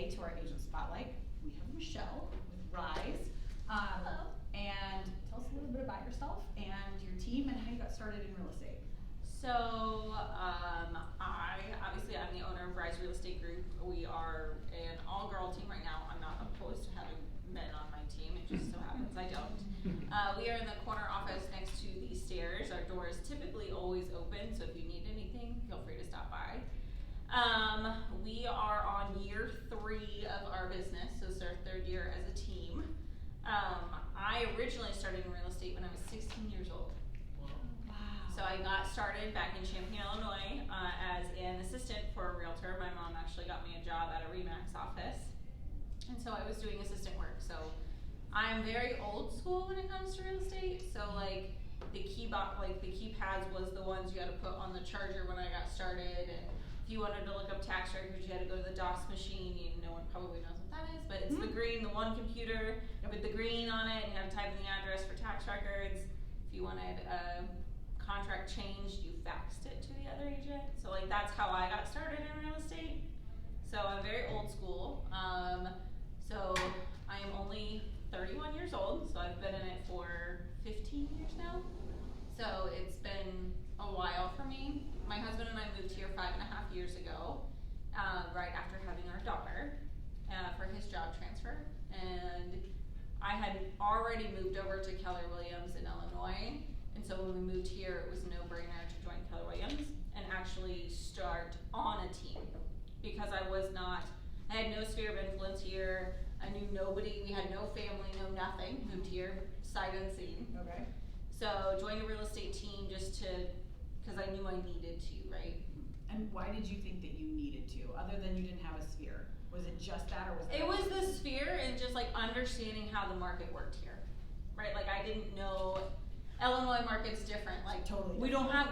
today to our Agent Spotlight. We have Michelle with Rise. Hello. And tell us a little bit about yourself and your team and how you got started in real estate. So, I'm the owner of Rise Real Estate Group. We are an all-girl team right now. I'm not opposed to having men on my team. It just so happens I don't. We are in the corner office next to the stairs. Our door is typically always open, so if you need anything, feel free to stop by. We are on year 3 of our business, so it's our 3rd year as a team. I originally started in real estate when I was 16 years old. So I got started back in Champaign, Illinois, as an assistant for a realtor. My mom actually got me a job at a RE/MAX office, and so I was doing assistant work. So I'm very old school when it comes to real estate. So like the keypads was the ones you had to put on the charger when I got started, and if you wanted to look up tax records, you had to go to the DOS machine. No one probably knows what that is, but it's the one computer with the green on it, and you had to type in the address for tax records. If you wanted a contract changed, you faxed it to the other agent. So like that's how I got started in real estate. So I'm very old school. So I am only 31 years old, so I've been in it for 15 years now. So it's been a while for me. My husband and I moved here 5.5 years ago, right after having our daughter, for his job transfer. And I had already moved over to Keller Williams in Illinois. And so when we moved here, it was a no-brainer to join Keller Williams and actually start on a team, because I had no sphere of influence here. I knew nobody, we had no family, no nothing, moved here, sight unseen. Okay. So joined a real estate team because I knew I needed to, right? And why did you think that you needed to, other than you didn't have a sphere? Was it just that, or was it? It was the sphere and just like understanding how the market worked here, right? Like I didn't know, Illinois market's different. Like Totally we don't have,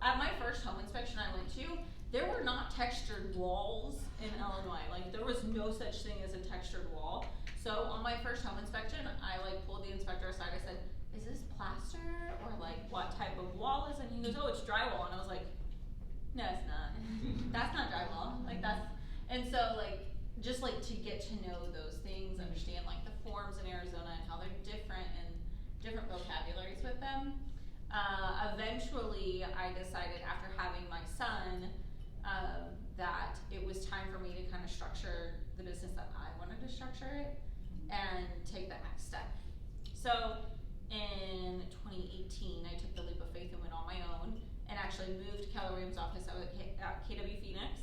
at my first home inspection I went to, there were not textured walls in Illinois. Like there was no such thing as a textured wall. So on my first home inspection, I like pulled the inspector aside. I said, "Is this plaster or like what type of wall is it?" And he goes, "Oh, it's drywall." And I was like, "No, it's not. That's not drywall. Like that's." And so like just like to get to know those things, understand like the forms in Arizona and how they're different and different vocabularies with them. Eventually, I decided after having my son that it was time for me to kind of structure the business that I wanted to structure it and take that next step. So in 2018, I took the leap of faith and went on my own and actually moved to Keller Williams' office. I was at KW Phoenix,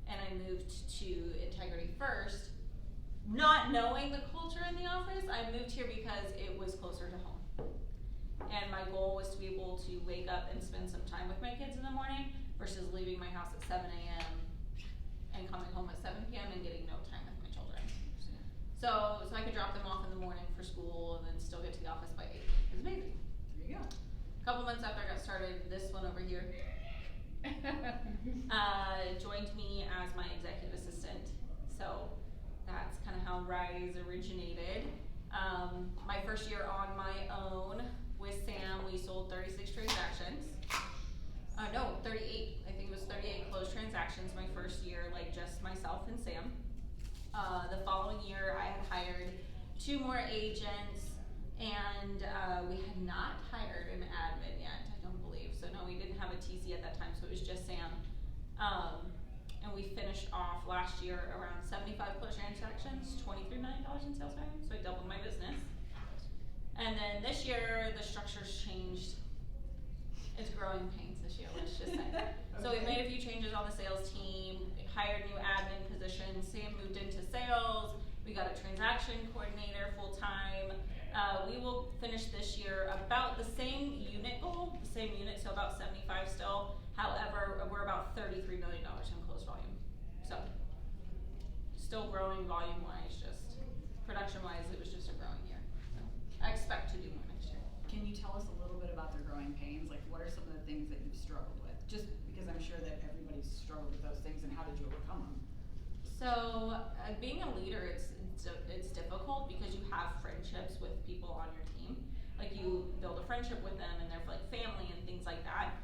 and I moved to Integrity first, not knowing the culture in the office. I moved here because it was closer to home. And my goal was to be able to wake up and spend some time with my kids in the morning versus leaving my house at 7 a.m. and coming home at 7 p.m. and getting no time with my children. So I could drop them off in the morning for school and then still get to the office by 8. It was amazing. There you go. A couple months after I got started, this one over here joined me as my executive assistant. So that's kind of how Rise originated. My first year on my own with Sam, we sold 36 transactions. 38. I think it was 38 closed transactions my first year, like just myself and Sam. The following year, I had hired 2 more agents, and we had not hired an admin yet, I don't believe. So no, we didn't have a TC at that time, so it was just Sam. And we finished off last year around 75 closed transactions, $23 million in sales volume, so I doubled my business. And then this year, the structure's changed. It's growing pains this year, let's just say. Okay. So we've made a few changes on the sales team, hired new admin positions. Sam moved into sales. We got a transaction coordinator full-time. We will finish this year about the same unit goal, the same unit, so about 75 still. However, we're about $33 million in closed volume. So still growing volume-wise, just production-wise, it was just a growing year. So I expect to do more next year. Can you tell us a little bit about their growing pains? Like, what are some of the things that you've struggled with? Just because I'm sure that everybody's struggled with those things, and how did you overcome them? So, being a leader, it's difficult because you have friendships with people on your team. Like, you build a friendship with them, and they're like family and things like that.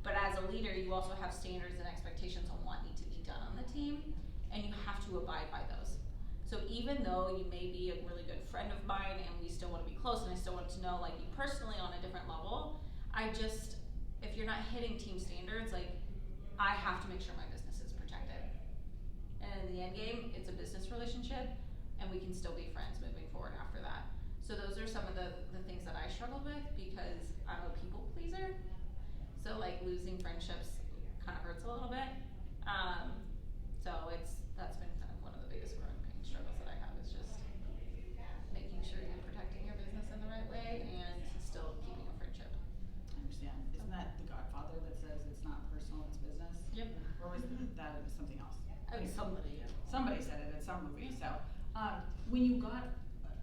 But as a leader, you also have standards and expectations on what need to be done on the team. and you have to abide by those. So even though you may be a really good friend of mine and we still want to be close and I still want to know like you personally on a different level, if you're not hitting team standards, like I have to make sure my business is protected. And in the end game, it's a business relationship and we can still be friends moving forward after that. So those are some of the things that I struggled with because I'm a people pleaser. So like losing friendships kind of hurts a little bit. So that's been kind of one of the biggest growing pain struggles that I have is just making sure you're protecting your business in the right way and still keeping a friendship. I understand. Isn't that The Godfather that says it's not personal, it's business? Yep. Or was that something else? Somebody. Somebody said it at some movie. So, when you got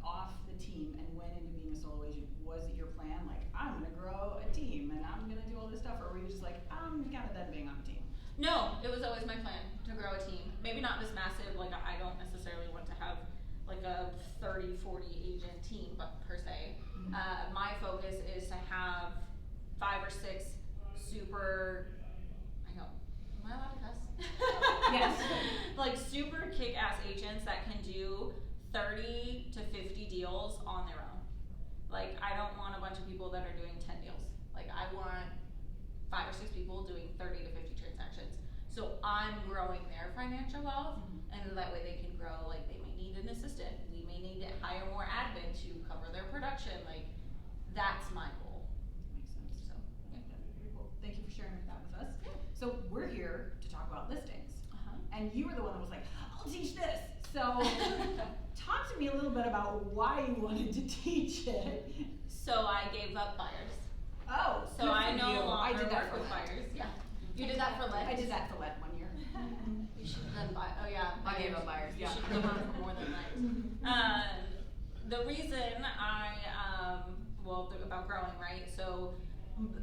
off the team and went into being a solo agent, was it your plan, like, I'm gonna grow a team and I'm gonna do all this stuff, or were you just like, I'm kind of done being on a team? No, it was always my plan to grow a team. Maybe not this massive, like I don't necessarily want to have like a 30, 40 agent team, but per se. Mm-hmm. My focus is to have 5 or 6 super, am I allowed to cuss? Yes. Like super kick-ass agents that can do 30 to 50 deals on their own. Like I don't want a bunch of people that are doing 10 deals. Like I want 5 or 6 people doing 30 to 50 transactions. So I'm growing their financial wealth, and that way they can grow. Like they may need an assistant. We may need to hire more admin to cover their production. Like that's my goal. Makes sense. So yeah. Very cool. Thank you for sharing that with us. Yeah. So we're here to talk about listings, Uh-huh. and you were the one that was like, I'll teach this. So talk to me a little bit about why you wanted to teach it. So I gave up buyers. Oh, So I no longer I did that work for with Lent. buyers. Yeah. You did that for Lent? I did that for Lent 1 year. You should have done oh yeah. I gave up buyers, You yeah. should have done for more than Lent. The reason about growing, right? So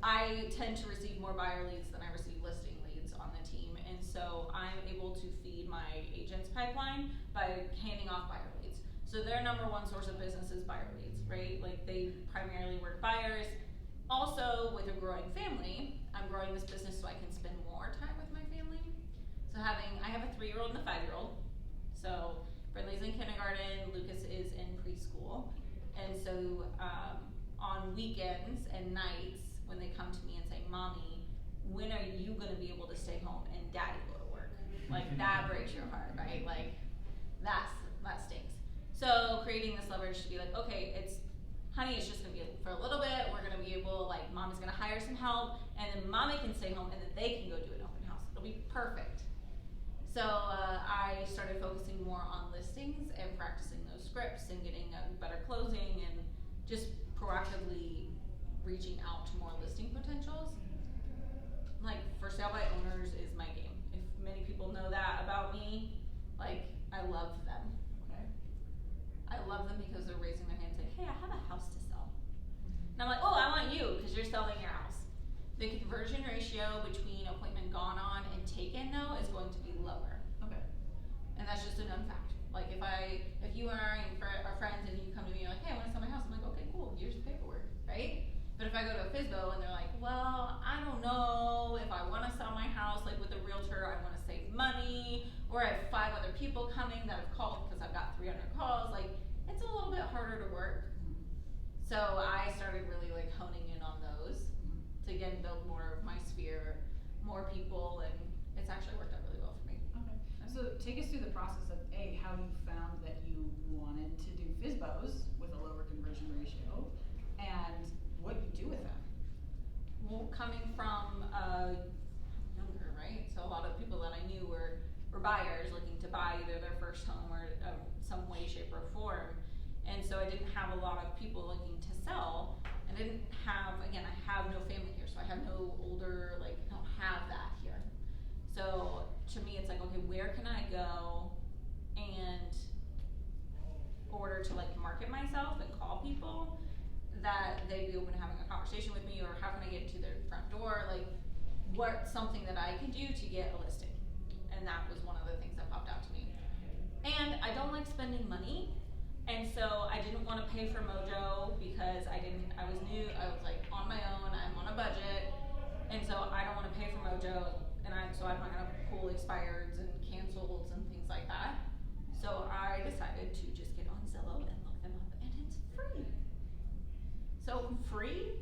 I tend to receive more buyer leads than I receive listing leads on the team. And so I'm able to feed my agents pipeline by handing off buyer leads. So their number one source of business is buyer leads, right? Like they primarily work buyers. Also, with a growing family, I'm growing this business so I can spend more time with my family. So I have a 3-year-old and a 5-year-old. So Brindley's in kindergarten, Lucas is in preschool. And so on weekends and nights, when they come to me and say, Mommy, when are you gonna be able to stay home and Daddy go to work? Like that breaks your heart, right? Like that stinks. So creating this leverage to be like, okay, honey, it's just gonna be for a little bit. We're gonna be able, like, Mommy's gonna hire some help, and then Mommy can stay home, and then they can go do an open house. It'll be perfect. So I started focusing more on listings and practicing those scripts and getting a better closing and just proactively reaching out to more listing potentials. Like for sale by owners is my game. If many people know that about me, like I love them. Okay. I love them because they're raising their hand saying, hey, I have a house to sell. And I'm like, oh, I want you because you're selling your house. The conversion ratio between appointment gone on and taken though is going to be lower. Okay. And that's just a known fact. Like if you and I are friends and you come to me and you're like, hey, I want to sell my house, I'm like, okay, cool, here's the paperwork, right? But if I go to a Fsbo and they're like, well, I don't know if I want to sell my house, like with a realtor, I want to save money, or I have 5 other people coming that have called because I've got 300 calls, like it's a little bit harder to work. So I started really like honing in on those to again build more of my sphere, more people, and it's actually worked out really well for me. Okay. So take us through the process of how you found that you wanted to do Fsbos with a lower conversion ratio, and what you do with them. Well, coming from younger, right? So a lot of people that I knew were buyers looking to buy either their first home or some way, shape, or form. And so I didn't have a lot of people looking to sell. I have no family here, so I have no older, I don't have that here. So to me, it's like, okay, where can I go and order to market myself and call people that they'd be open to having a conversation with me, or how can I get to their front door? Like, what's something that I can do to get a listing? And that was one of the things that popped out to me. And I don't like spending money. And so I didn't want to pay for Mojo because I was new, I was on my own, I'm on a budget. And so I don't want to pay for Mojo. So so I'm not gonna pull expireds and cancels and things like that. So I decided to just get on Zillow and look them up, and it's free. So free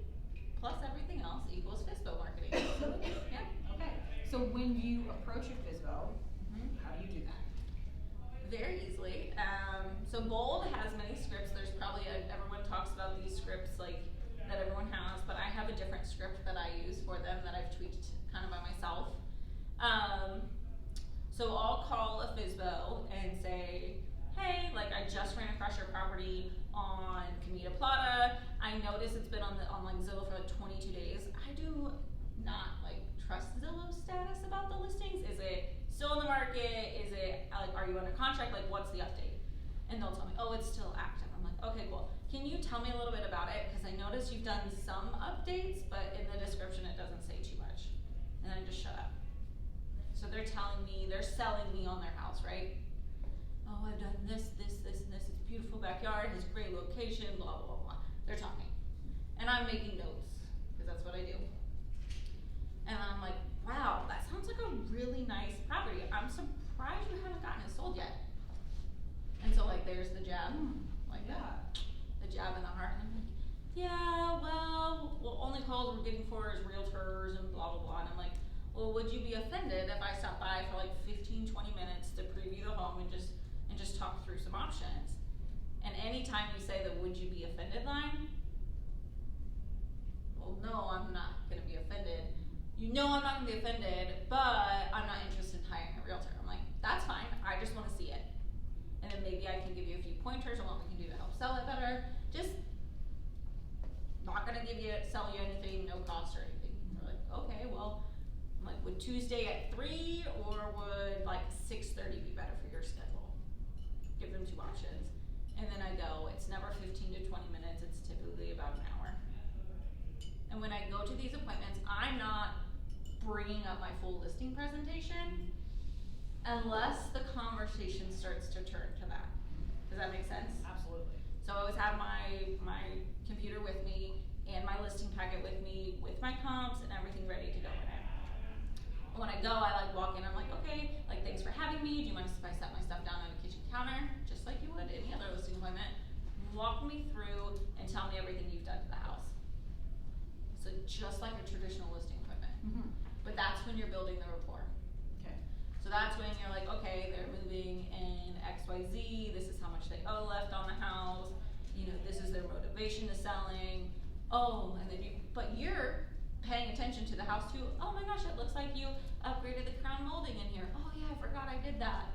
plus everything else equals Fsbo marketing. Yeah. Okay. So when you approach your Fsbo, how do you do that? Very easily. So Bold has many scripts. There's probably everyone talks about these scripts like that everyone has, but I have a different script that I use for them that I've tweaked kind of by myself. So I'll call a Fsbo and say, hey, like I just ran across your property on Comida Plata. I noticed it's been on like Zillow for like 22 days. I do not like trust Zillow's status about the listings. Is it still in the market? Is it like, are you under contract? Like, what's the update? And they'll tell me, oh, it's still active. I'm like, okay, cool. Can you tell me a little bit about it? Because I noticed you've done some updates, but in the description it doesn't say too much. And then just shut up. So they're telling me, they're selling me on their house, right? Oh, I've done this, and this. It's a beautiful backyard, has great location, blah, blah, blah. They're talking. And I'm making notes, because that's what I do. And I'm like, wow, that sounds like a really nice property. I'm surprised you haven't gotten it sold yet. And so like, there's the jab, like that. The jab in the heart. And I'm like, yeah, well, only calls we're getting for is realtors and blah, blah, blah. And I'm like, well, would you be offended if I stopped by for like 15, 20 minutes to preview the home and just talk through some options? And anytime you say the would you be offended line, well, no, I'm not gonna be offended. You know I'm not gonna be offended, but I'm not interested in hiring a realtor. I'm like, that's fine, I just wanna see it. And then maybe I can give you a few pointers on what we can do to help sell it better. Just not gonna sell you anything, no cost or anything. They're like, okay, well, I'm like, would Tuesday at 3 or would like 6:30 be better for your schedule? Give them two options. And then I go, it's never 15 to 20 minutes, it's typically about an hour. And when I go to these appointments, I'm not bringing up my full listing presentation unless the conversation starts to turn to that. Does that make sense? Absolutely. So I always have my computer with me and my listing packet with me with my comps and everything ready to go in it. When I go, I like walk in, I'm like, okay, like thanks for having me. Do you mind if I set my stuff down on the kitchen counter? Just like you would any other listing appointment. Walk me through and tell me everything you've done to the house. So just like a traditional listing appointment. But that's when you're building the rapport. Okay. So that's when you're like, okay, they're moving in XYZ, this is how much they owe left on the house, you know, this is their motivation to selling. Oh, and then but you're paying attention to the house too. Oh my gosh, it looks like you upgraded the crown molding in here. Oh yeah, I forgot I did that.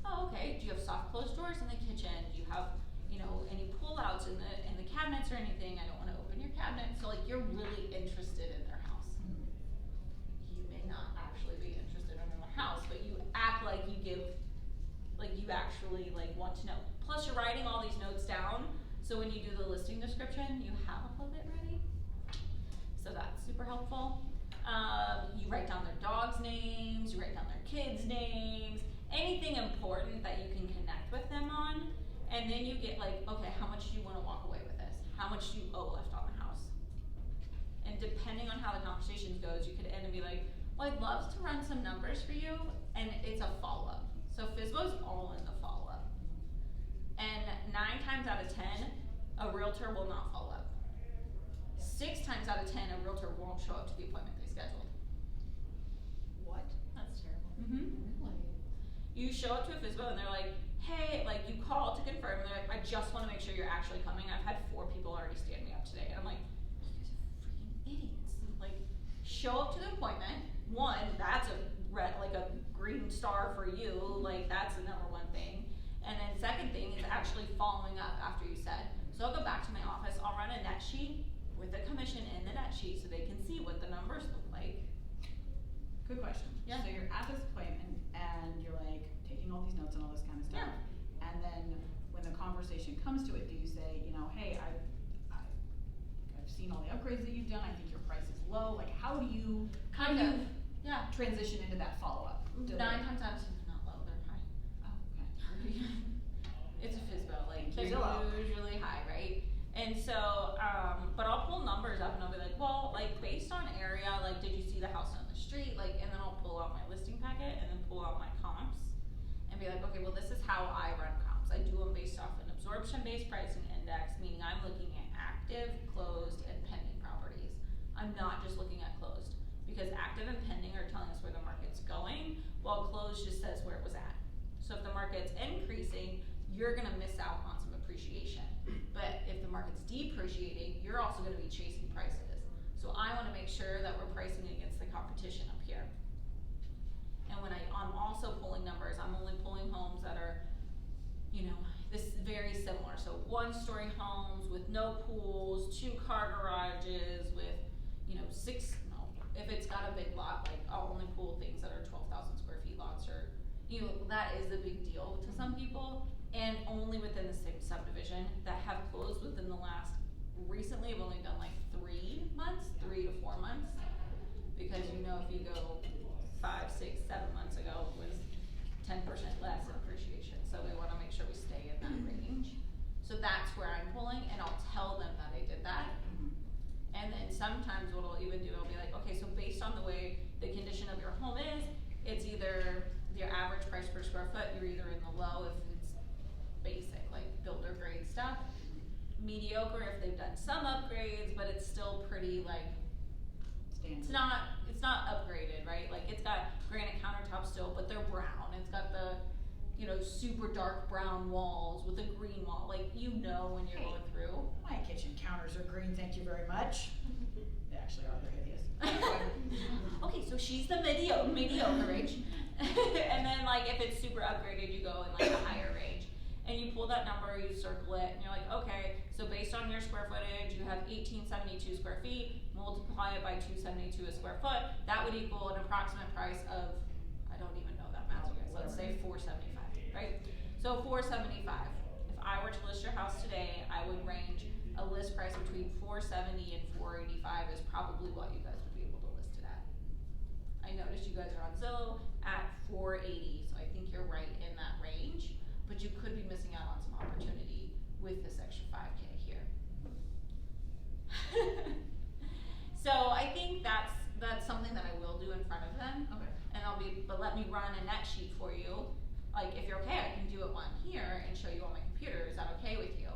Oh, okay. Do you have soft closed doors in the kitchen? Do you have, you know, any pull outs in the cabinets or anything? I don't want to open your cabinet. So like, you're really interested in their house. You may not actually be interested in their house, but you act like you actually like want to know. Plus you're writing all these notes down, so when you do the listing description, you have all of it ready. So that's super helpful. You write down their dogs' names, you write down their kids' names, anything important that you can connect with them on, and then you get like, okay, how much do you want to walk away with this? How much do you owe left on the house? And depending on how the conversation goes, you could end and be like, well, I'd love to run some numbers for you, and it's a follow-up. So Fsbo's all in the follow-up. And 9 times out of 10, a realtor will not follow up. 6 times out of 10, a realtor won't show up to the appointment they scheduled. What? That's terrible. Really? You show up to a Fsbo and they're like, hey, like you call to confirm, and they're like, I just want to make sure you're actually coming. I've had 4 people already stand me up today. And I'm like, you guys are freaking idiots. Like, show up to the appointment. 1, that's a green star for you. Like, that's the #1 thing. And then second thing is actually following up after you said. So I'll go back to my office, I'll run a net sheet with the commission in the net sheet so they can see what the numbers look like. Good question. Yeah. So you're at this appointment and you're like taking all these notes and all this kind of stuff. Yeah. And then when the conversation comes to it, do you say, you know, hey, I've seen all the upgrades that you've done. I think your price is low. Like, how do you Yeah. transition into that follow up? 9 times out of 10, they're not low, they're high. Oh, okay. It's a Fsbo, like they're Zillow. usually high, right? And so, but I'll pull numbers up and I'll be like, well, like based on area, like did you see the house on the street? Like, and then I'll pull out my listing okay, well, this is how I run comps. I do them based off an absorption-based pricing index, meaning I'm looking at active, closed, and pending properties. I'm not just looking at closed, because active and pending are telling us where the market's going, while closed just says where it was at. So if the market's increasing, you're gonna miss out on some appreciation. But if the market's depreciating, you're also gonna be chasing prices. So I wanna make sure that we're pricing against the competition up here. And when I'm also pulling numbers, I'm only pulling homes that are, this is very similar. So 1-story homes with no pools, 2-car garages with, if it's got a big lot, like I'll only pull things that are 12,000 square feet lots, or, that is a big deal to some people. And only within the same subdivision that have closed within the last, recently I've only done like 3 months, 3 to 4 months. Because if you go 5, 6, 7 months ago, it was 10% less in appreciation. So we wanna make sure we stay in that range. So that's where I'm pulling, and I'll tell them that I did that. And then sometimes what I'll even do, I'll be like, okay, so based on the way the condition of your home is, it's either your average price per square foot, you're either in the low if it's basic, like builder grade stuff, mediocre if they've done some upgrades, but it's still pretty like, standard. It's not upgraded, right? Like it's got granite countertops still, but they're brown. It's got the, super dark brown walls with a green wall. Like, when you're going through. My kitchen counters are green, thank you very much. They actually are, they're hideous. Okay, so she's the mediocre range. And then like if it's super upgraded, you go in like a higher range. And you pull that number, you circle it, and you're like, okay, so based on your square footage, you have 1872 square feet, multiply it by 272 a square foot, that would equal an approximate price of, I don't even know that math, guys, let's say 475, right? So 475, if I were to list your house today, I would range a list price between 470 and 485 is probably what you guys would be able to list it at. I noticed you guys are on Zillow at 480, so I think you're right in that range. But you could be missing out on some opportunity with this extra 5K here. So I think that's something that I will do in front of them. Okay. And but let me run a net sheet for you. Like if you're okay, I can do it one here and show you on my computer. Is that okay with you?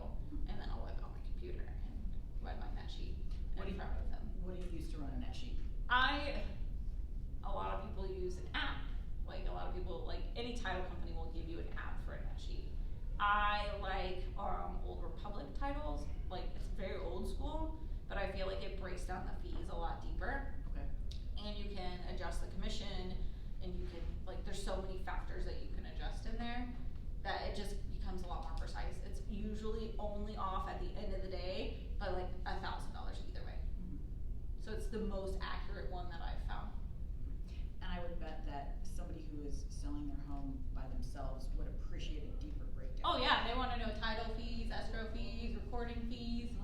And then I'll whip it on my computer and run my net sheet in front of them. What do you use to run a net sheet? A lot of people use an app. Like a lot of people, like any title company will give you an app for a net sheet. I like Old Republic titles. Like it's very old school, but I feel like it breaks down the fees a lot deeper. Okay. And you can adjust the commission, and you can there's so many factors that you can adjust in there that it just becomes a lot more precise. It's usually only off at the end of the day by like $1,000 either way. So it's the most accurate one that I've found. And I would bet that somebody who is selling their home by themselves would appreciate a deeper breakdown. Oh yeah, they want to know title fees, escrow fees, recording fees.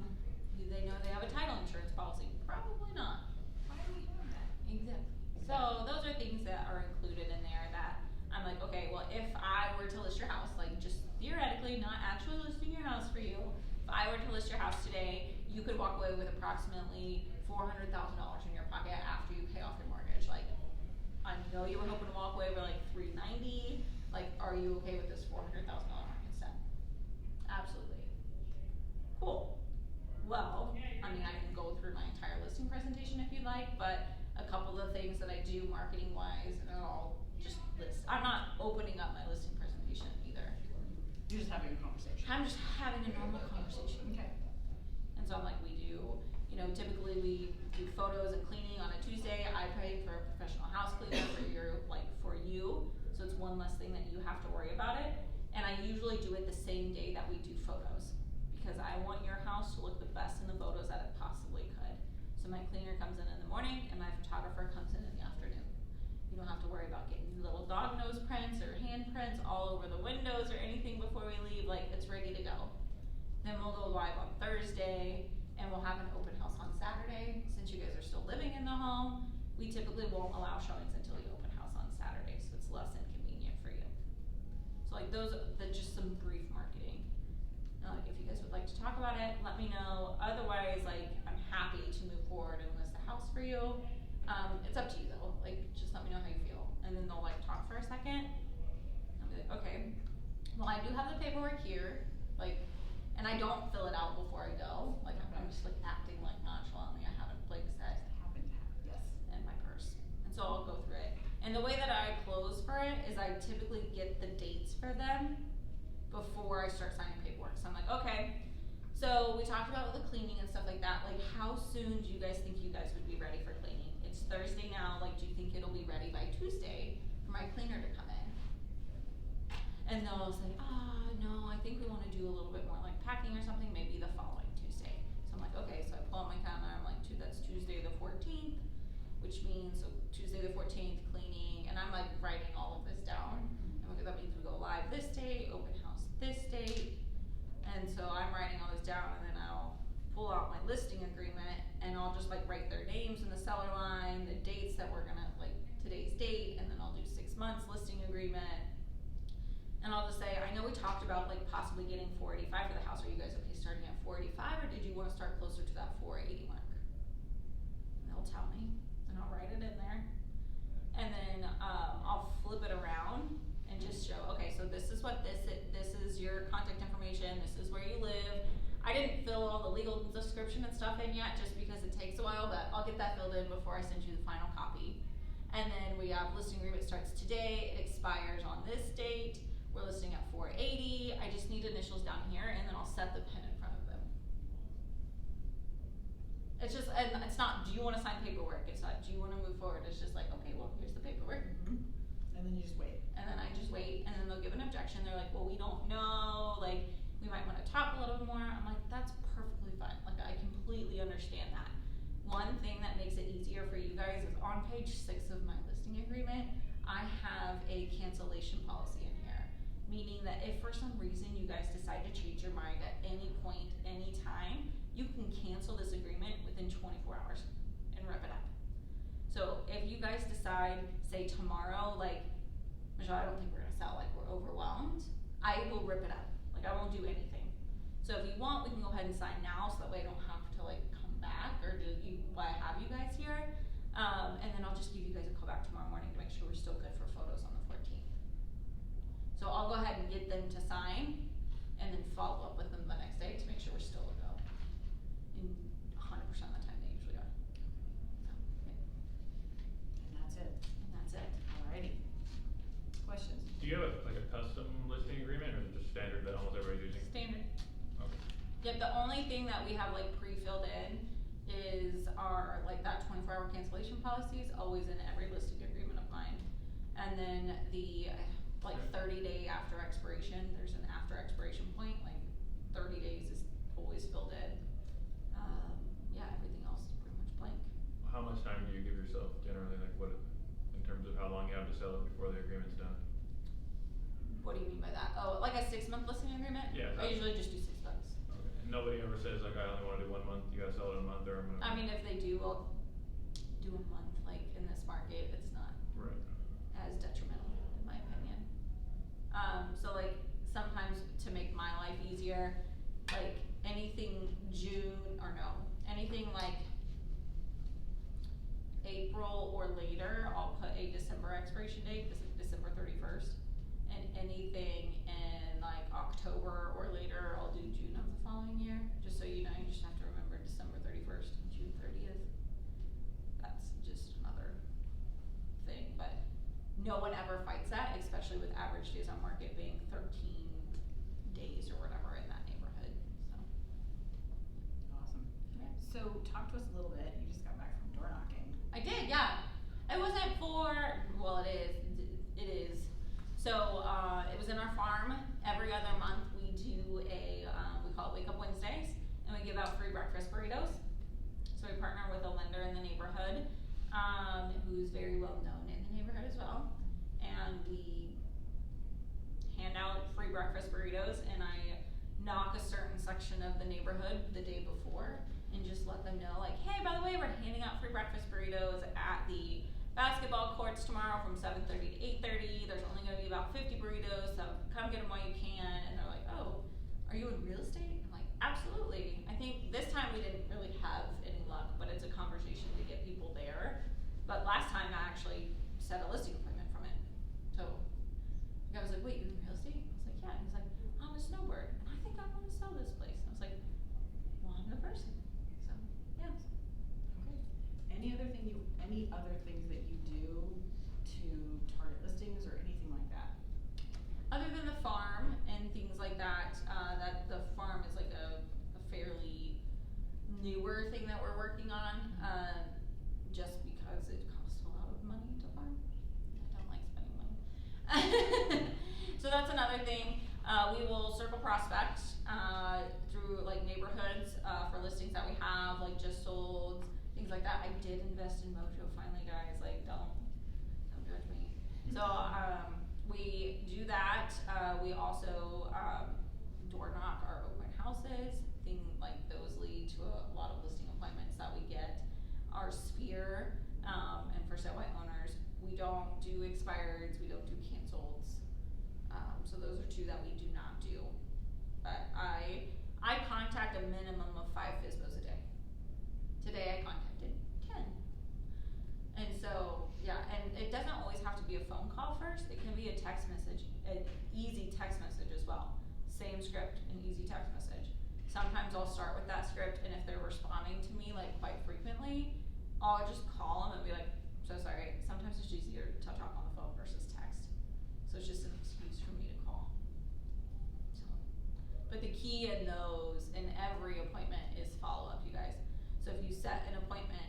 Do they know they have a title insurance policy? Probably not. Why do we have that? Exactly. So those are things that are included in there that I'm like, okay, well if I were to list your house, like just theoretically, not actually listing your house for you, if I were to list your house today, you could walk away with approximately $400,000 in your pocket after you pay off your mortgage. Like, I know you were hoping to walk away with like $390. Like, are you okay with this $400,000 mark instead? Absolutely. Cool. Well, I mean, I can go through my entire listing presentation if you'd like, but a couple of the things that I do marketing wise, and I'll just list. I'm not opening up my listing presentation either. You're just having a conversation. I'm just having a normal conversation. Okay. And so I'm like, we do, typically we do photos and cleaning on a Tuesday. I pay for a professional house cleaner for you. So it's one less thing that you have to worry about it. And I usually do it the same day that we do photos, because I want your house to look the best in the photos that it possibly could. So my cleaner comes in the morning and my photographer comes in the afternoon. You don't have to worry about getting little dog nose prints or hand prints all over the windows or anything before we leave. Like, it's ready to go. Then we'll go live on Thursday, and we'll have an open house on Saturday. Since you guys are still living in the home, we typically won't allow showings until the open house on Saturday, so it's less inconvenient for you. So like those are just some brief marketing. Like if you guys would like to talk about it, let me know. Otherwise, like I'm happy to move forward and list a house for you. It's up to you though. Like just let me know how you feel, and then they'll like talk for a second. I'll be like, okay, Well, I do have the paperwork here, like, and I don't fill it out before I go, like, I'm just like acting like nonchalantly, I have it like set Yes. in my purse, and so I'll go through it. And the way that I close for it is I typically get the dates for them before I start signing paperwork, so I'm like, okay, so we talked about the cleaning and stuff like that, like, how soon do you guys think you guys would be ready for cleaning? It's Thursday now, like, do you think it'll be ready by Tuesday for my cleaner to come in? And they'll say, no, I think we wanna do a little bit more like packing or something, maybe the following Tuesday. So I'm like, okay, so I pull out my calendar, I'm like, that's Tuesday the 14th, which means, so Tuesday the 14th, cleaning, and I'm like writing all of this down. And that means we go live this date, open house this date. And so I'm writing all this down, and then I'll pull out my listing agreement, and I'll just like write their names in the seller line, the dates that we're gonna, like today's date, and then I'll do 6 months listing agreement. And I'll just say, I know we talked about like possibly getting 485 for the house. Are you guys okay starting at 485, or did you wanna start closer to that 480 mark? And they'll tell me, and I'll write it in there. And then, I'll flip it around and just show, okay, so this is what this is your contact information, this is where you live. I didn't fill all the legal description and stuff in yet, just because it takes a while, but I'll get that filled in before I send you the final copy. And then we have listing agreement starts today, it expires on this date. We're listing at 480. I just need initials down here, and then I'll set the pen in front of them. It's just, and it's not, do you wanna sign paperwork? It's not, do you wanna move forward? It's just like, okay, well, here's the paperwork. Mm-hmm. And then you just wait. And then I just wait, and then they'll give an objection. They're like, well, we don't know, like, we might wanna talk a little bit more. I'm like, that's perfectly fine. Like, I completely understand that. One thing that makes it easier for you guys is on page 6 of my listing agreement, I have a cancellation policy in here. Meaning that if for some reason you guys decide to change your mind at any point, any time, you can cancel this agreement within 24 hours and rip it up. So if you guys decide, say tomorrow, like, Michelle, I don't think we're gonna sell, like we're overwhelmed, I will rip it up. Like I won't do anything. So if you want, we can go ahead and sign now, so that way I don't have to like come back or do you, why I have you guys here. And then I'll just give you guys a call back tomorrow morning to make sure we're still good for photos on the 14th. So I'll go ahead and get them to sign, and then follow up with them the next day to make sure we're still a go. In 100% of the time they usually are. So, yeah. And that's it. And that's it. Alrighty. Questions? Do you have like a custom listing agreement, or is it just standard that almost everybody's using? Standard. Okay. Yep, the only thing that we have like pre-filled in is our, like that 24-hour cancellation policy is always in every listing agreement of mine. And then the, like 30-day after expiration, there's an after expiration point, like 30 days is always filled in. Yeah, everything else is pretty much blank. How much time do you give yourself generally, like what, in terms of how long you have to sell it before the agreement's done? What do you mean by that? Oh, like a 6-month listing agreement? Yeah. I usually just do 6 months. Okay. And nobody ever says like, I only wanna do 1 month, you gotta sell it in a month, or I'm gonna. I mean, if they do, I'll do a month, like in this market, it's not Right. as detrimental, in my opinion. So like, sometimes to make my life easier, like anything anything like April or later, I'll put a December expiration date, December 31st. And anything in like October or later, I'll do June of the following year. Just so you know, you just have to remember December 31st and June 30th. That's just another thing, but no one ever fights that, especially with average days on market being 13 days or whatever in that neighborhood, so. Awesome. Yeah. So talk to us a little bit, you just got back from door knocking. I did, yeah. It wasn't for, well, it is. So, it was in our farm. Every other month we do a, we call it Wake Up Wednesdays, and we give out free breakfast burritos. So we partner with a lender in the neighborhood, who's very well known in the neighborhood as well. And we hand out free breakfast burritos, and I knock a certain section of the neighborhood the day before and just let them know, like, hey, by the way, we're handing out free breakfast burritos at the basketball courts tomorrow from 7:30 to 8:30. There's only gonna be about 50 burritos, so come get them while you can. And they're like, oh, are you in real estate? I'm like, absolutely. I think this time we didn't really have any luck, but it's a conversation to get people there. But last time I actually set a listing appointment from it. So the guy was like, wait, you're in real estate? I was like, yeah. He's other things that you do to target listings or anything like that? Other than the farm and things like that, that the farm is like a fairly newer thing that we're working on, just because it costs a lot of money to farm. I don't like spending money. So that's another thing. We will circle prospect through like neighborhoods for listings that we have, like just sold, things like that. I did invest in Mojo finally, guys. Like, don't judge me. So we do that. We also door knock our open houses. Things like those lead to a lot of listing appointments that we get. Our sphere and for sale by owners. We don't do expireds. We don't do canceleds. So those are two that we do not do. But I contact a minimum of 5 Fsbos a day. Today I contacted 10. And so, yeah, and it doesn't always have to be a phone call first. It can be a text message, an easy text message as well. Same script, an easy text message. Sometimes I'll start with that script, and if they're responding to me like quite frequently, I'll just call them and be like, so sorry. Sometimes it's easier to talk on the phone versus text. So it's just an excuse for me to call. So, but the key in those, in every appointment, is follow up, you guys. So if you set an appointment,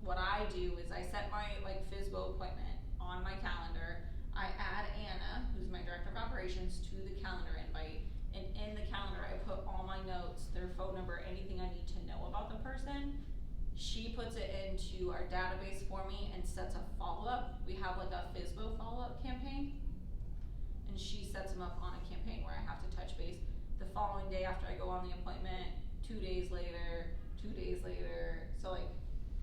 what I do is I set my like Fsbo appointment on my calendar. I add Anna, who's my director of operations, to the calendar invite. And in the calendar, I put all my notes, their phone number, anything I need to know about the person. She puts it into our database for me and sets a follow-up. We have like a Fsbo follow-up campaign. And she sets them up on a campaign where I have to touch base the following day after I go on the appointment, 2 days later, 2 days later. So like,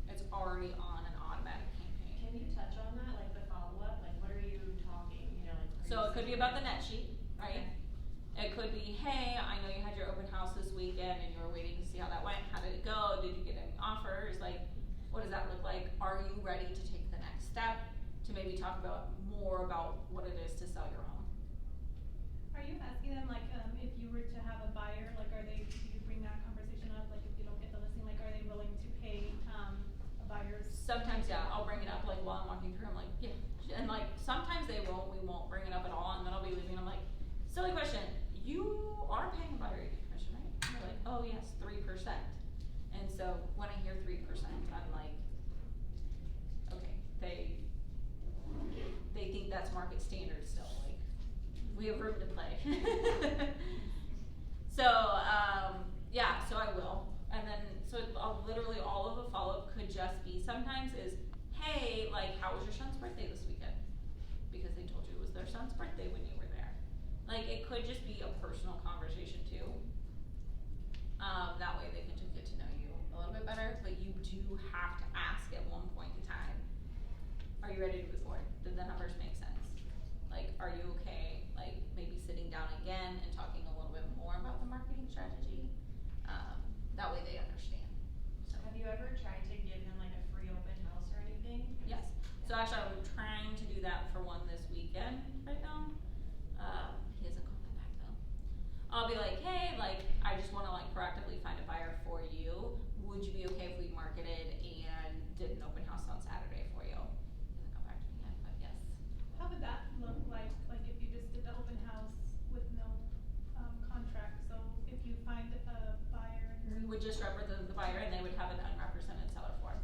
it's already on an automatic campaign. Can you touch on that, like the follow-up? Like what are you talking, you know, like. So it could be about the net sheet, right? Okay. It could be, hey, I know you had your open house this weekend and you were waiting to see how that went. How did it go? Did you get any offers? Like, what does that look like? Are you ready to take the next step to maybe talk about more about what it is to sell your home? Are you asking them like if you were to have a buyer, like do you bring that conversation up? Like if you don't get the listing, like are they willing to pay a buyer's? Sometimes, yeah, I'll bring it up like while I'm walking through. I'm like, yeah, and like sometimes they won't. We won't bring it up at all, and then I'll be leaving. I'm like, silly question. You are paying a buyer agent commission, right? And they're like, oh yes, 3%. And so when I hear 3%, I'm like, okay, they think that's market standard still. Like, we have room to play. So yeah, so I will. And then so literally all of the follow-up could just be sometimes is, hey, like how was your son's birthday this weekend? Because they told you it was their son's birthday when you were there. Like it could just be a personal conversation too. That way they can just get to know you a little bit better, but you do have to ask at one point in time, are you ready to move forward? Did the numbers make sense? Like, are you okay? Like maybe sitting down again and talking a little bit more about the marketing strategy. That way they understand. So. Have you ever tried to give them like a free open house or anything? Yes. So actually I'm trying to do that for one this weekend right now. He hasn't called me back though. I'll be like, hey, like I just want to like proactively find a buyer for you. Would you be okay if we marketed and did an open house on Saturday for you? He hasn't come back to me yet, but yes. How would that look like if you just did the open house with no contract? So if you find a buyer. We would just represent the buyer and they would have an unrepresented seller form.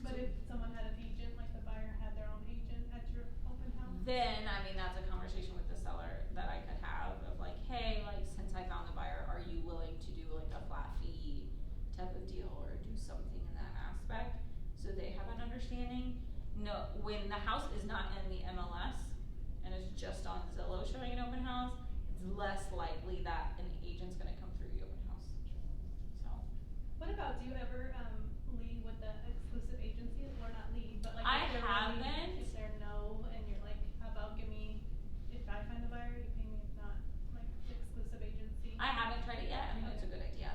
But if someone had an agent, like the buyer had their own agent at your open house? Then, I mean, that's a conversation with the seller that I could have of like, hey, like since I found the buyer, are you willing to do like a flat fee type of deal or do something in that aspect so they have an understanding? No, when the house is not in the MLS and it's just on Zillow showing an open house, it's less likely that an agent's gonna come through the open house. So. What about, do you ever lead with the exclusive agency, or not lead, but like I if they're haven't. willing, if they're no, and you're like, how about give me, if I find a buyer, you pay me, if not, like the exclusive agency? I haven't tried it yet. I mean, it's a Okay. good idea,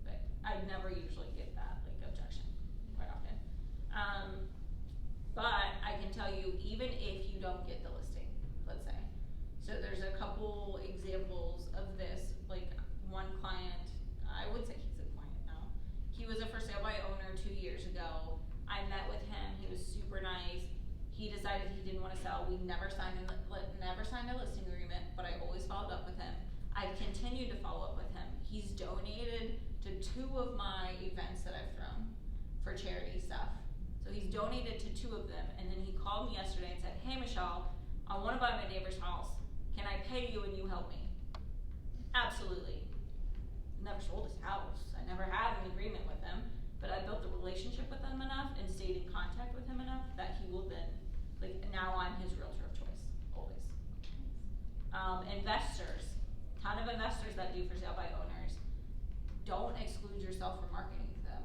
but I never usually get that like objection quite often. But I can tell you, even if you don't get the listing, let's say, so there's a couple examples of this. Like one client, I would say he's a client now. He was a for sale by owner 2 years ago. decided he didn't wanna sell, we never signed a listing agreement, but I always followed up with him. I've continued to follow up with him. He's donated to 2 of my events that I've thrown for charity stuff. So he's donated to 2 of them, and then he called me yesterday and said, hey Michelle, I wanna buy my neighbor's house. Can I pay you and you help me? Absolutely. Never sold his house. I never had an agreement with him, but I built a relationship with him enough and stayed in contact with him enough that he will then, like, now I'm his realtor of choice, always. Investors, ton of investors that do for sale by owners. Don't exclude yourself from marketing to them.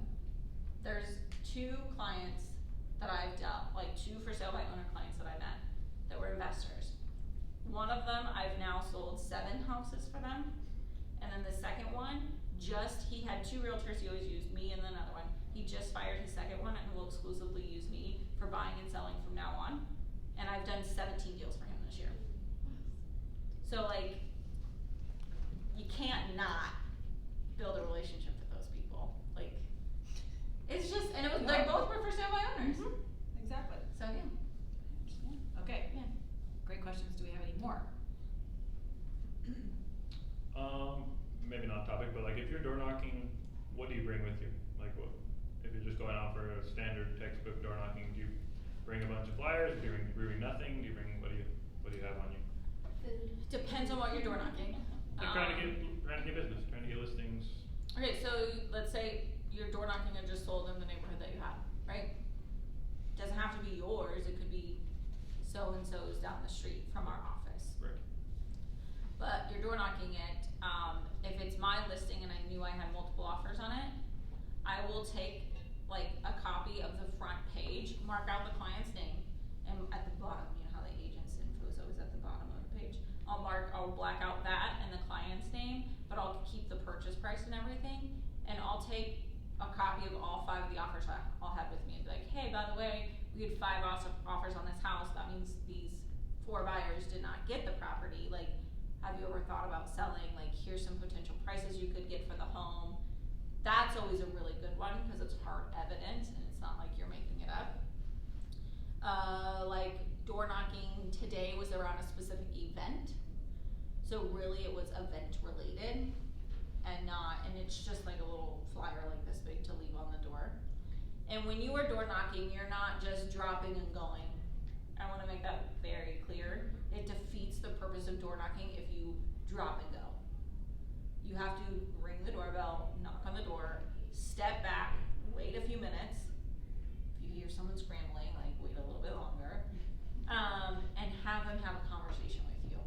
There's 2 clients that I've dealt, like 2 for sale by owner clients that I met that were investors. One of them, I've now sold 7 houses for them. And then the second one, he had 2 realtors, he always used me and another one. He just fired his second one and will exclusively use me for buying and selling from now on. And I've done 17 deals for him this year. So like, you can't not build a relationship with those people. Like, it's just, and they both were for sale by owners. Mm-hmm. Exactly. So yeah. Okay. Yeah. Great questions. Do we have any more? Maybe not topic, but like if you're door knocking, what do you bring with you? Like what, if you're just going out for a standard textbook door knocking, do you bring a bunch of flyers? Do you bring nothing? Do you bring, what do you have on you? Depends on what you're door knocking. Like trying to get business, trying to get listings. Okay, so let's say you're door knocking and just sold in the neighborhood that you have, right? Doesn't have to be yours, it could be so-and-so's down the street from our office. Right. But you're door knocking it, if it's my listing and I knew I had multiple offers on it, I will take like a copy of the front page, mark out the client's name, and at the bottom, you know how the agent's info is always at the bottom of the page. I'll black out that and the client's name, but I'll keep the purchase price and everything, and I'll take a copy of all 5 of the offers I'll have with me and be like, hey, by the way, we had 5 offers on this house, that means these 4 buyers did not get the property, like, have you ever thought about selling? Like, here's some potential prices you could get for the home. That's always a really good one, because it's hard evidence, and it's not like you're making it up. Like, door knocking today was around a specific event, so really it was event related, and it's just like a little flyer like this big to leave on the door. And when you are door knocking, you're not just dropping and going. I wanna make that very clear. It defeats the purpose of door knocking if you drop and go. You have to ring the doorbell, knock on the door, step back, wait a few minutes. If you hear someone scrambling, like wait a little bit longer, and have them have a conversation with you.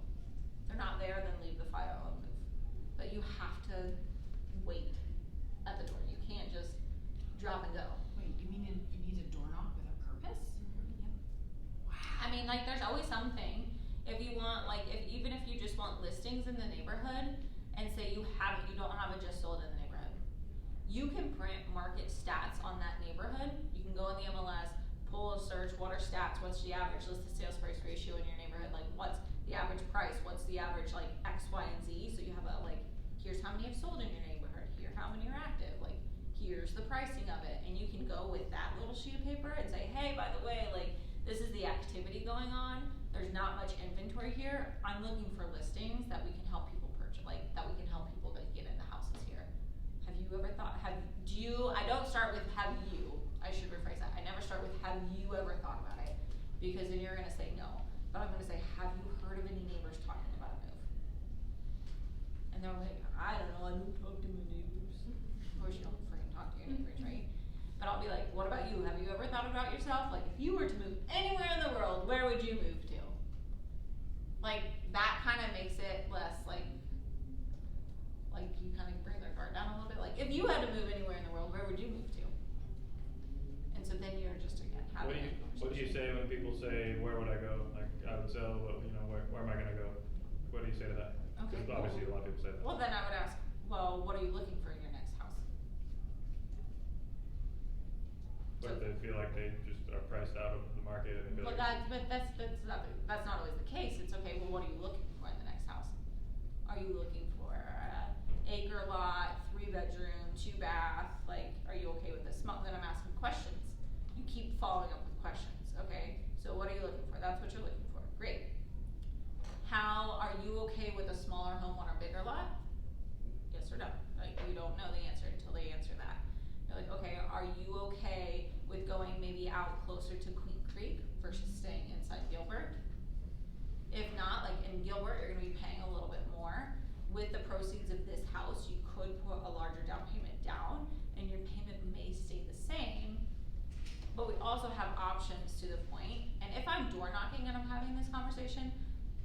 If they're not there, then leave the file and move. But you have to wait at the door. You can't just drop and go. Wait, you mean you need a door knock with a purpose? I mean, like, there's always something. If you want, like, even if you just want listings in the neighborhood, and say you don't have it just sold in the neighborhood, you can print market stats on that neighborhood. You can go in the MLS, pull a search, what are stats, what's the average list to sales price ratio in your neighborhood, like, what's the average price, what's the average, like, X, Y, and Z, so you have a, like, here's how many have sold in your neighborhood, here how many are active, like, here's the pricing of it, and you can go with that little sheet of paper and say, hey, by the way, like, this is the activity going on, there's not much inventory here, I'm looking for listings that we can help people purchase, like, that we can help people to get into houses here. Have you ever thought, I don't start with have you, I should rephrase that, I never start with have you ever thought about it, because then you're gonna say no, but I'm gonna say, have you heard of any neighbors talking about a move? And they're like, I don't know, I don't talk to my neighbors. Of course you don't freaking talk to your neighbors, right? But I'll be like, what about you? Have you ever thought about yourself? Like, if you were to move anywhere in the world, where would you move to? Like, that kind of makes it less, like you kind of bring their guard down a little bit. Like, if you had to move anywhere in the world, where would you move to? And so then you're just, again, having a conversation. What do you say when people say, where would I go? Like, I would sell, but, where am I gonna go? What do you say to that? Okay, Because obviously a lot of people say that. Well, then I would ask, well, what are you looking for in your next house? What if they feel like they just are priced out of the market and feel Well, like. that's not always the case. It's okay, well, what are you looking for in the next house? Are you looking for an acre lot, 3-bedroom, 2-bath? Like, are you okay with this? Then I'm asking questions. You keep following up with questions, okay? So what are you looking for? okay with a smaller home on a bigger lot? Yes or no? Like, you don't know the answer until they answer that. You're like, okay, are you okay with going maybe out closer to Queen Creek versus staying inside Gilbert? If not, like in Gilbert, you're gonna be paying a little bit more. With the proceeds of this house, you could put a larger down payment down, and your payment may stay the same. But we also have options to the point. And if I'm door knocking and I'm having this conversation,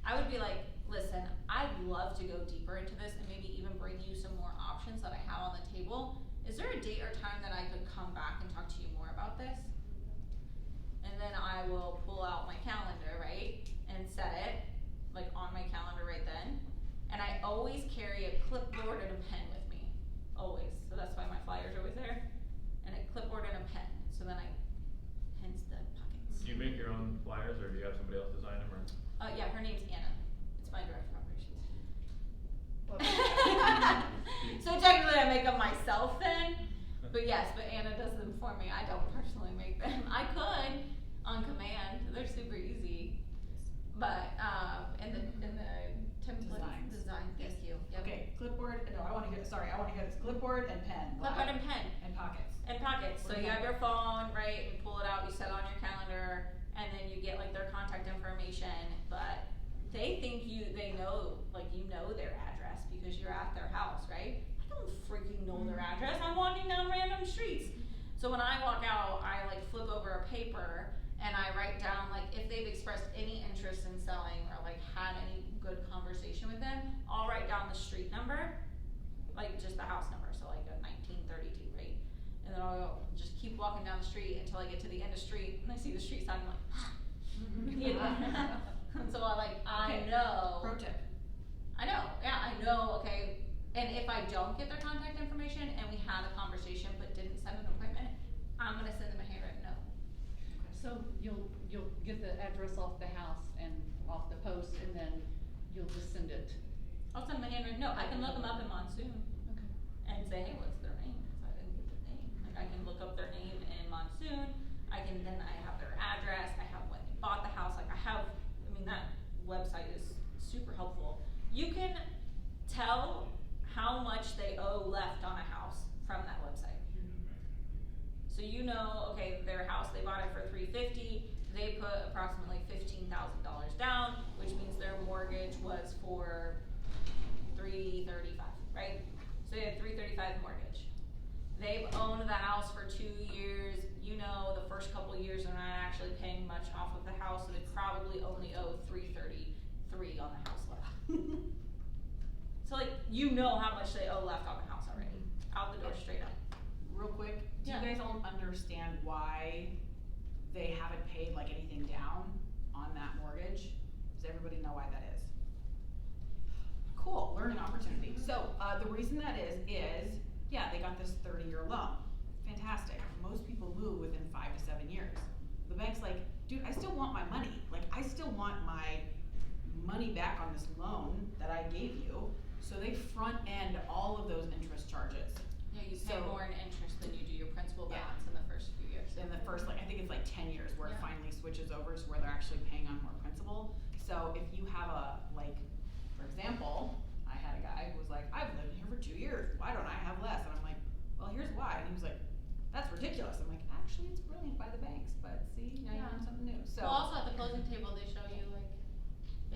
I would be like, listen, I'd love to go deeper into this and maybe even bring you some more options that I have on the table. Is there a date or time that I could come back and talk to you more about this? And then I will pull out my calendar, right, and set it, like on my calendar right then. And I always carry a clipboard and a pen with me, always. So that's why my flyer's always there, and a clipboard and a pen. So then I, hence the pockets. Do you make your own flyers, or do you have somebody else design them, or? Yeah, her name's Anna. It's my director of operations. So technically I make them myself then, but yes, but Anna does them for me. I don't personally make them. I could on command. They're super easy. But in the template design, thank you. Yep. Okay, clipboard, no, I wanna hear this, clipboard and pen. Clipboard and pen. And pockets. And pockets. So What you about- have your phone, right? You pull it out, you set it on your calendar, and then you get like their contact information. But they think they know, like you know their address because you're at their house, right? I don't freaking know their address. I'm walking down random streets. So when I walk out, I like flip over a paper and I write down like if they've expressed any interest in selling or like had any good conversation with them, I'll write down the street number, like just the house number, so like a 1932, right? And then I'll just keep walking down the street until I get to the end of the street and I see the street sign, I'm like, you know? And so I know. Pro tip. I know, yeah, I know, okay. And if I don't get their contact information and we had a conversation but didn't set an appointment, I'm gonna send them a handwritten note. So you'll get the address off the house and off the post, and then you'll just send it. I'll send them a handwritten note. I can look them up in Monsoon Okay. and say, hey, what's their name? Because I didn't get their name. Like I can look up their name in Monsoon. I have their address. I have when they bought the house. That website is super helpful. You can tell how much they owe left on a house from that website. So you know, okay, their house, they bought it for $350. They put approximately $15,000 down, which means their mortgage was for $335, right? So they had $335 mortgage. They've owned the house for 2 years. You know, the first couple of years they're not actually paying much off of the house, so they probably only owe $333 on the house left. So like, you know how much they owe left on the house already, out the door straight up. Real quick, do Yeah. you guys all understand why they haven't paid like anything down on that mortgage? Does everybody know why that is? Cool, learning opportunity. So, the reason that is, yeah, they got this 30-year loan. Fantastic. Most people move within 5 to 7 years. The bank's like, dude, I still want my money. Like, I still want my money back on this loan that I gave you. So they front end all of those interest charges. Yeah, you pay So- more in interest than you do your principal Yeah. balance in the first few years. In the first, like, I think it's like 10 years where it Yeah. finally switches over to where they're actually paying on more principal. So if you have a, like, for example, I had a guy who was like, I've lived here for 2 years, why don't I have less? And I'm like, well, here's why. And he was like, that's ridiculous. I'm like, actually, it's brilliant by the banks, but see, now you Yeah. learned something new. So. Well, also at the closing table, they show you like,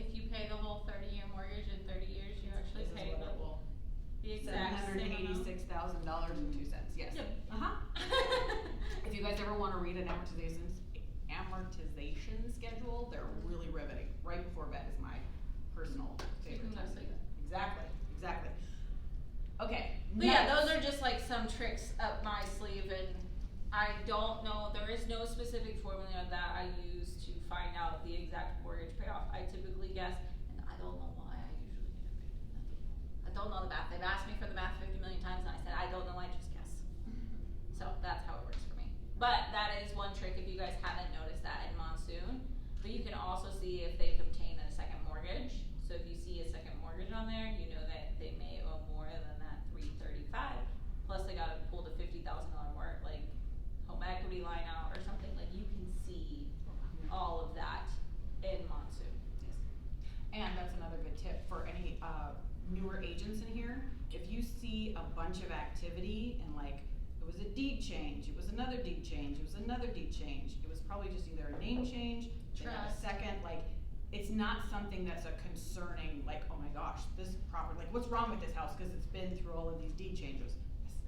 if you pay the whole 30-year mortgage in 30 years, you actually This is pay what it will. the exact same amount. $786,000.02. Yes. Yep. If you guys ever want to read an amortization schedule, they're really riveting. Right before bed is my personal favorite time to do that. Exactly. Okay. But yeah, notes. those are just like some tricks up my sleeve, and I don't know, there is no specific formula that I use to find out the exact mortgage payoff. I typically guess, and I don't know why I usually get it paid. I don't know the math. They've asked me for the math 50 million times, and I said, I don't know, I just guess. So that's how it works for me. But that is one trick if you guys haven't noticed that in Monsoon. But you can also see if they've obtained a second mortgage. So if you see a second mortgage on there, you know that they may owe more than that $335. Plus they gotta pull the $50,000 more, like home equity line out or something. Like you can see all of that in Monsoon. Yes. And that's another good tip for any newer agents in here, if you see a bunch of activity and like, it was a deed change, it was another deed change, it was another deed change, it was probably just either a name change, they had a Trust. second, like, it's not something that's a concerning, like, oh my gosh, this property, like, what's wrong with this house, cause it's been through all of these deed changes.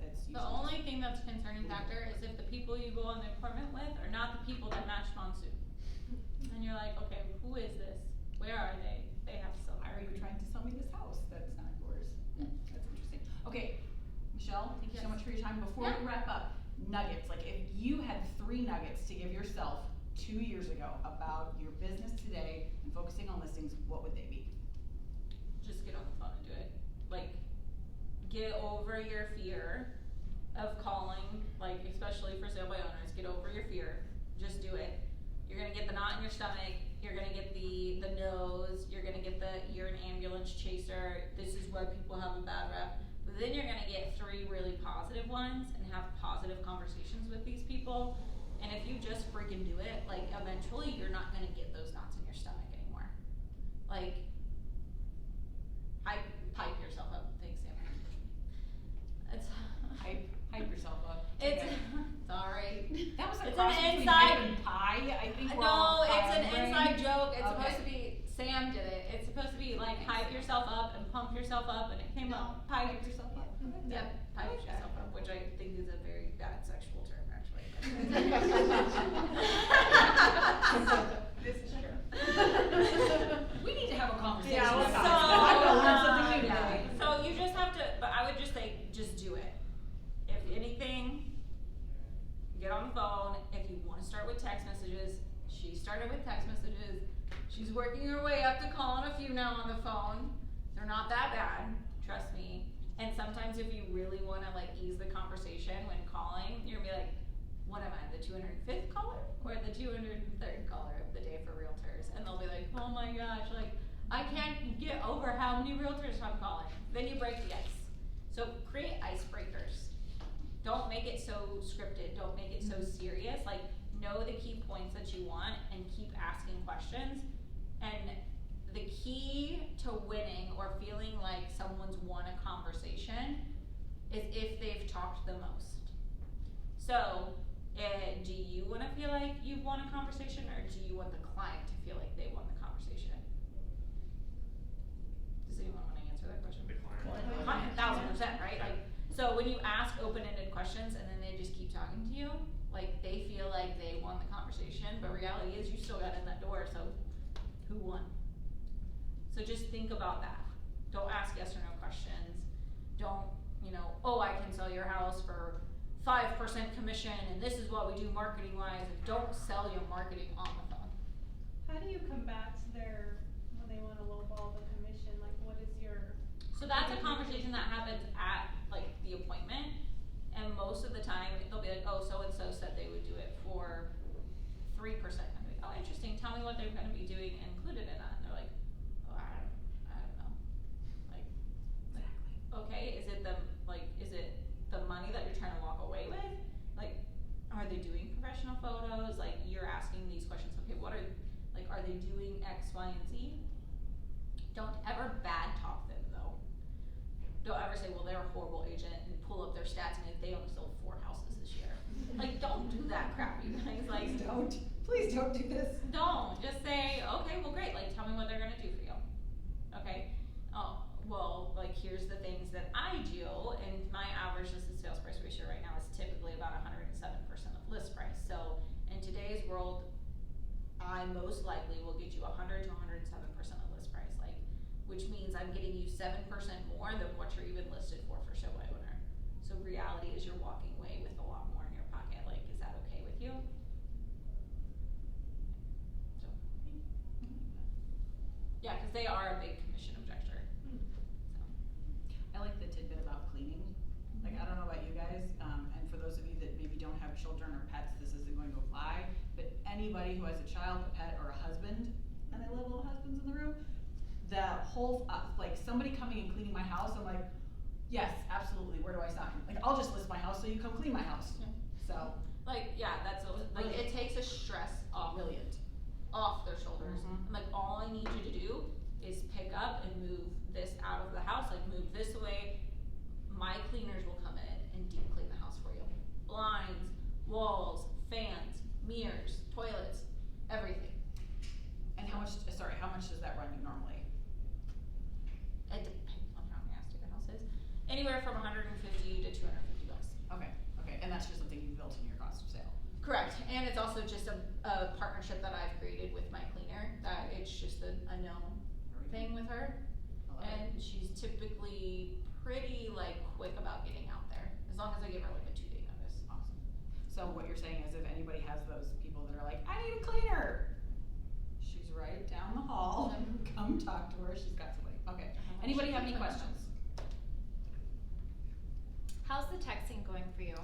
It's The usually only thing that's a concerning factor is if the people you go on the appointment with are not the people that match Monsoon. And you're like, okay, who is this? Where are they? They have to sell. Why are you trying to sell me this house that's not yours? That's interesting. Okay, Michelle, thank you so Yes. much for your time. Before Yeah. we wrap up, nuggets, like if you had 3 nuggets to give yourself 2 years ago about your business today and focusing on listings, what would they be? Just get on the phone and do it. Like, get over your fear of calling, like, especially for sale by owners, get over your fear. Just do it. You're gonna get the knot in your stomach, you're gonna get the nose, you're gonna get the, you're an ambulance chaser, this is why people have a bad rep. But then you're gonna get 3 really positive ones and have positive conversations with these people. And if you just freaking do it, like, eventually you're not gonna get those knots in your stomach anymore. Like, pipe yourself up. Thanks, Sam. It's Hype yourself up. It's Okay. sorry. That was a It's cross an between inside- hype and pie. I think we're No, all it's pie an brain. inside joke. It's Okay. supposed to be, Sam did it. It's supposed to be like hype yourself up and pump yourself up, and it came out pipe. Hype yourself up. Yep, pipe yourself up, which I think is a very bad sexual term, actually. This is true. We need to have a conversation. Yeah, about so, this, 'cause I'm gonna learn something new yeah. today. So you just have to, but I would just say, just do it. If anything, get on the phone. If you want to start with text messages, she started with text messages. She's working her way up to calling a few now on the phone. They're not that bad, trust me. And sometimes if you really want to like ease the conversation when calling, you're gonna be like, what am I, the 205th caller or the 203rd caller of the day for realtors? And they'll be like, oh my gosh, like, I can't get over how many realtors I'm calling. Then you break the ice. So create icebreakers. Don't make it so scripted. Don't make it so serious. Like, know the key points that you want and keep asking questions. And the key to winning or feeling like someone's won a conversation is if they've talked the most. So, do you want to feel like you've won a conversation, or do you want the client to feel like they won the conversation? Does anyone want to answer that question? The client. Client, 1000%, right? Like, so when you ask open-ended questions and then they just keep talking to you, like they feel like they won the conversation, but reality is you still got in that door, so who won? So just think about that. Don't ask yes or no questions. Don't, oh, I can sell your house for 5% commission and this is what we do marketing wise, and don't sell your marketing on the phone. How do you combat when they wanna lowball the commission, like what is your? So that's a conversation that happens at like the appointment, and most of the time they'll be like, oh, so and so said they would do it for 3%. I'm like, oh, interesting. Tell me what they're going to be doing included in that. And they're like, oh, I don't know. Like, okay, is it the money that you're trying to walk away with? Like, are they doing professional photos? Like, you're asking these questions. Okay, are they doing X, Y, and Z? Don't ever bad talk them though. Don't ever say, well, they're a horrible agent, and pull up their stats and they only sold 4 houses this year. Like, don't do that crap, you guys. Like, Please don't do this. don't. Just say, okay, well, great. Like, tell me what they're gonna do for you. Okay. Oh, well, like, here's the things that I do, and my average listed sales price ratio right now is typically about 107% of list price. So in today's world, I most likely will get you 100 to 107% of list price. Like, which means I'm getting you 7% more than what you're even listed for show by owner. So reality is you're walking away with a lot more in your pocket. Like, is that okay with you? So, yeah, because they are a big commission objector. So. I like the tidbit about cleaning. Like, I don't know about you guys, and for those of you that maybe don't have children or pets, this isn't going to apply, but anybody who has a child, a pet, or a husband, and I love all husbands in the room, that whole, like, somebody coming and cleaning my house, I'm like, yes, absolutely, where do I sign? Like, I'll just list my house so you come clean my house. Yeah. So. Like, yeah, like, it takes a stress off their shoulders. Mhm. And like, all I need you to do is pick up and move this out of the house, like much does that run you normally? It depends on how nasty the house is. Anywhere from $150 to $250. Okay, and that's just something you've built in your cost of sale? Correct, and it's also just a partnership that I've created with my cleaner, that it's just a known thing with her. And she's typically pretty like quick about getting out there, as long as I give her like a 2-day notice. Awesome. So what you're saying is if anybody has those people that are like, I need a cleaner, she's right down the hall, come talk to her, she's got somebody. Okay, anybody have any questions? How's the texting going for you,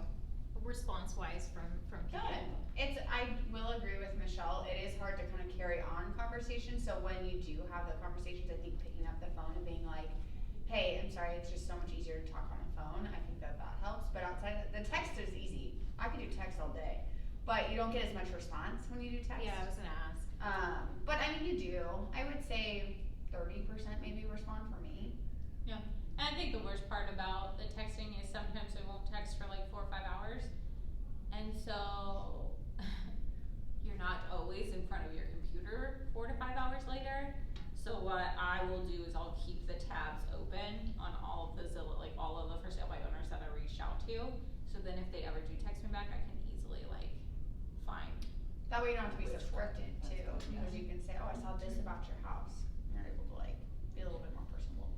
response-wise from people? Good. I will agree with Michelle, it is hard to kind of carry on conversations, so when you do have the conversations, I think picking up the phone and being like, hey, I'm sorry, it's just so much easier to talk on the phone, I think that helps, but outside, the text is easy, I could do text all day, but you don't get as much response when you do text. Yeah, I was gonna ask. But I mean, you do, I would say 30% maybe respond for me. Yeah, and I think the worst part about the texting is sometimes I won't text for like 4 or 5 hours, and so you're not always in front of your computer 4 to 5 hours later. So what I will do is I'll keep the tabs open on all of the like all of the for sale by owners that I reached out to. So then if they ever do text me back, I can easily like find. That way you don't have to be so scripted too, because you can say, oh, I saw this about your house, and you're able to like be a little bit more personable.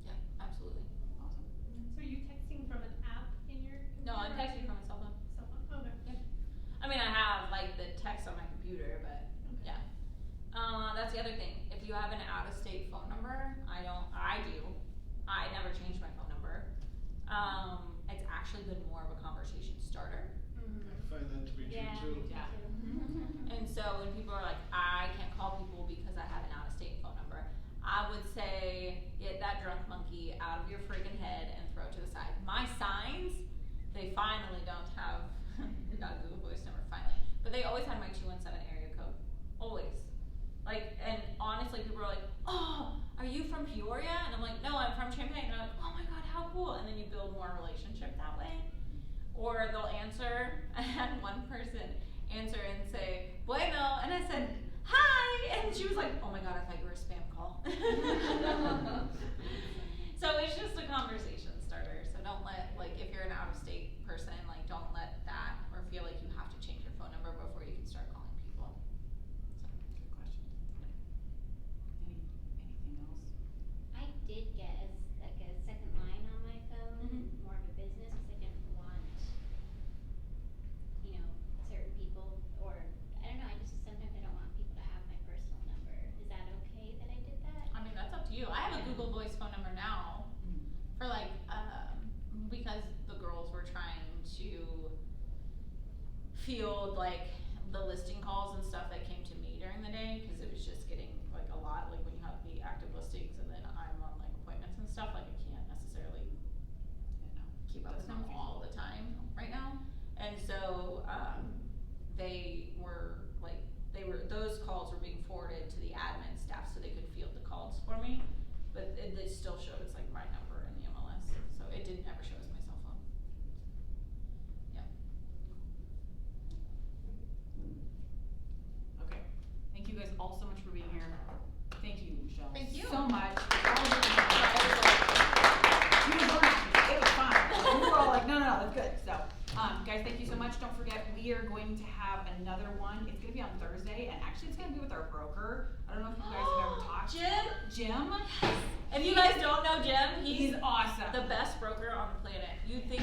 Yeah, absolutely. Awesome. So are you texting from an app in your computer? No, I'm texting from my cell phone. Cell phone, okay. Yeah. I mean, I have like the text on my computer, but yeah. That's the other thing. If you have an out-of-state phone number, I never change my phone number. It's actually been more of a conversation starter. I find that to be true too. Yeah. And so when people are like, I can't call people because I have an out-of-state phone number, I would say, get that drunk monkey out of your freaking head and throw it to the side. My signs, they finally don't have, they got a Google Voice number finally, but they always had my 217 area code. Always. Like, and honestly, people are like, oh, are you from Peoria? And I'm like, no, I'm from Champaign. And they're like, oh my God, how cool. And then you build more relationship that way. Or they'll answer, I had one person answer and say, bueno, and I said, hi, and she was like, oh my God, I thought you were a spam call. So it's just a conversation starter. So don't let, like, if you're an out-of-state person, like, don't let that, or feel like you have to change your phone number before you can start calling people. So. Good question. Anything else? I did get like a second line on my phone, more of a business, because I didn't want, certain people, or I don't know, sometimes I don't want people to have my personal number. Is that okay that I did that? I mean, that's up to you. I have a Google Voice phone number now for like, because the girls were trying to field like the listing calls and stuff that came to me during the day, because it was just getting like a lot, like when you have the active listings and then I'm on like appointments and stuff, like I can't necessarily keep up with them all the time right now. And so those calls were being forwarded to the admin staff so they could field the calls for me, but they still showed as like my number in the MLS, so it didn't ever show as my cell phone. Yeah. Okay. Thank you guys all so much for being here. Thank you, Michelle. Thank you. So much. It was fun. We were all like, no, that's good. So, guys, thank you so much. Don't forget, we are going to have another one. It's going to be on Thursday, and actually it's going to be with our broker. I don't know if you guys have ever talked. Jim? If you guys don't know Jim, He's awesome. the best broker on the planet. You'd think,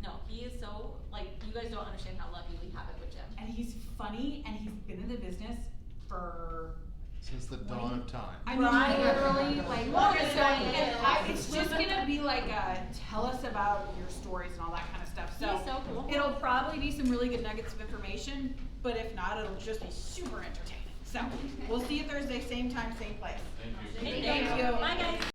no, he is so, like, you guys don't understand how lucky we have it with Jim. And he's funny, and he's been in the business for... Since the dawn of time. I mean, Right. literally, like, Longer so, than and I it's just gonna be like tell us about your stories and all that kind of stuff. So, He's so cool. it'll probably be some really good nuggets of information, but if not, it'll just be super entertaining. So, we'll see you Thursday, same time, same place. Thank you. Thank you. Bye, guys.